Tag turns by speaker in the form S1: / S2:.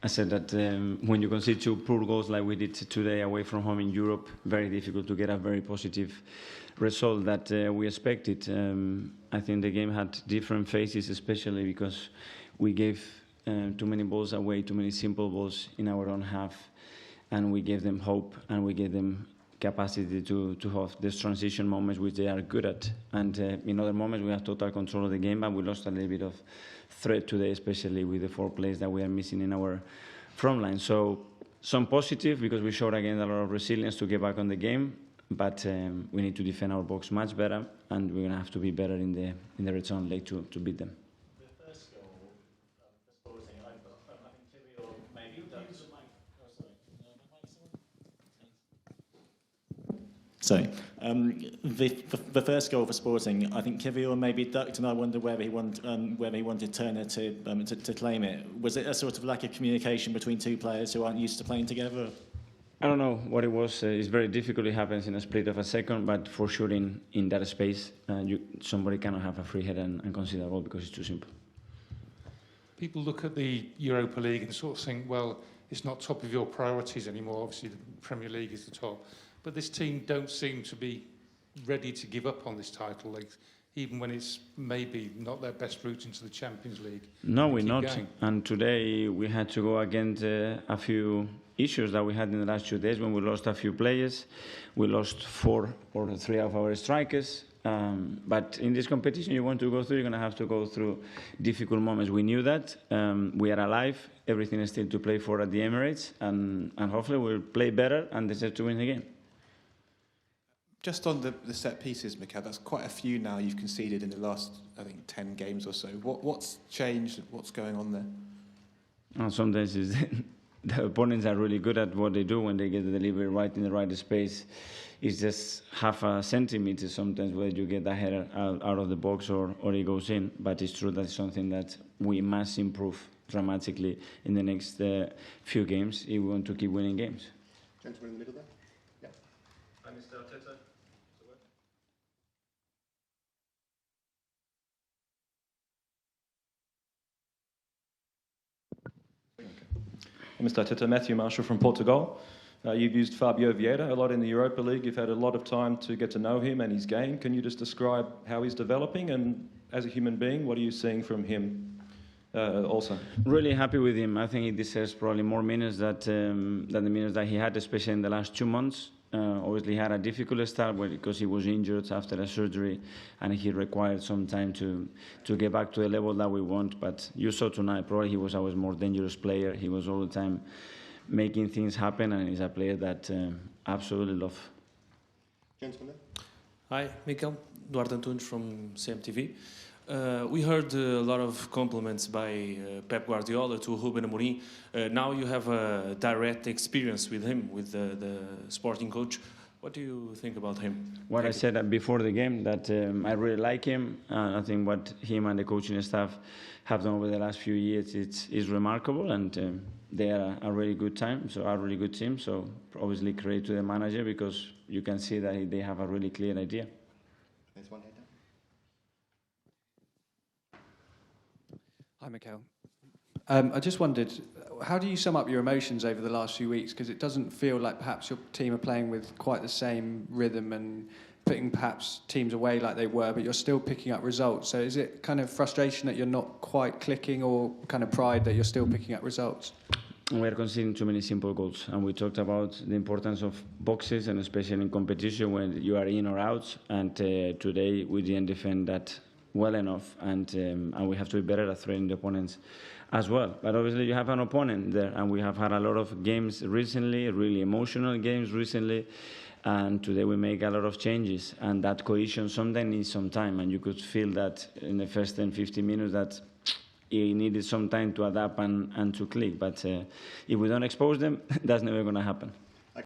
S1: said that when you concede 2 poor goals like we did today away from home in Europe, very difficult to get a very positive result that we expected. I think the game had different phases, especially because we gave too many balls away, too many simple balls in our own half, and we gave them hope and we gave them capacity to have these transition moments which they are good at. And in other moments we have total control of the game, but we lost a little bit of threat today, especially with the 4 players that we are missing in our front line. So some positive, because we showed again a lot of resilience to get back on the game, but we need to defend our box much better, and we're going to have to be better in the return leg to beat them.
S2: The first goal, Sporting, I think Kiwior maybe ducked. Sorry. The first goal for Sporting, I think Kiwior maybe ducked, and I wonder whether he wanted Turner to claim it. Was it a sort of lack of communication between 2 players who aren't used to playing together?
S1: I don't know what it was. It's very difficult. It happens in a split of a second, but for sure in that space, somebody cannot have a free head and concede a goal because it's too simple.
S3: People look at the Europa League and sort of think, well, it's not top of your priorities anymore. Obviously, the Premier League is the top. But this team don't seem to be ready to give up on this title, like, even when it's maybe not their best route into the Champions League.
S1: No, we're not. Going. And today we had to go against a few issues that we had in the last 2 days when we lost a few players. We lost 4 or 3 of our strikers. But in this competition you want to go through, you're going to have to go through difficult moments. We knew that. We are alive. Everything is still to play for at the Emirates. And hopefully we'll play better and deserve to win the game.
S4: Just on the set pieces, Mikel, that's quite a few now you've conceded in the last, I think, 10 games or so. What's changed? What's going on there?
S1: Sometimes the opponents are really good at what they do when they get the delivery right in the right space. It's just half a centimeter sometimes where you get the header out of the box or it goes in. But it's true that's something that we must improve dramatically in the next few games if we want to keep winning games.
S4: Gentleman in the middle there. Yeah.
S5: Hi, Mr. Arteta. Mr. Arteta, Matthew Marshall from Portugal. You've used Fabio Vieira a lot in the Europa League. You've had a lot of time to get to know him and his game. Can you just describe how he's developing, and as a human being, what are you seeing from him also? Really happy with him. I think he deserves probably more minutes than the minutes that he had, especially in the last 2 months. Obviously had a difficult start because he was injured after a surgery and he required some time to get back to the level that we want. But you saw tonight, probably he was our more dangerous player. He was all the time making things happen, and he's a player that absolutely love.
S4: Gentlemen.
S6: Hi, Mikel. Eduardo Antunes from CMTV. We heard a lot of compliments by Pep Guardiola to Ruben Amorim. Now you have a direct experience with him, with the sporting coach. What do you think about him?
S1: What I said before the game, that I really like him. I think what him and the coaching staff have done over the last few years is remarkable, and they are a really good team. So obviously credit to the manager, because you can see that they have a really clear idea.
S4: There's one here.
S7: Hi, Mikel. I just wondered, how do you sum up your emotions over the last few weeks? Because it doesn't feel like perhaps your team are playing with quite the same rhythm and putting perhaps teams away like they were, but you're still picking up results. So is it kind of frustration that you're not quite clicking, or kind of pride that you're still picking up results?
S1: We are conceding too many simple goals, and we talked about the importance of boxes, and especially in competition when you are in or out. And today we didn't defend that well enough, and we have to be better at threatening the opponents as well. But obviously you have an opponent there, and we have had a lot of games recently, really emotional games recently, and today we make a lot of changes, and that cohesion sometimes needs some time, and you could feel that in the first 10-15 minutes that it needed some time to adapt and to click. But if we don't expose them, that's never going to happen.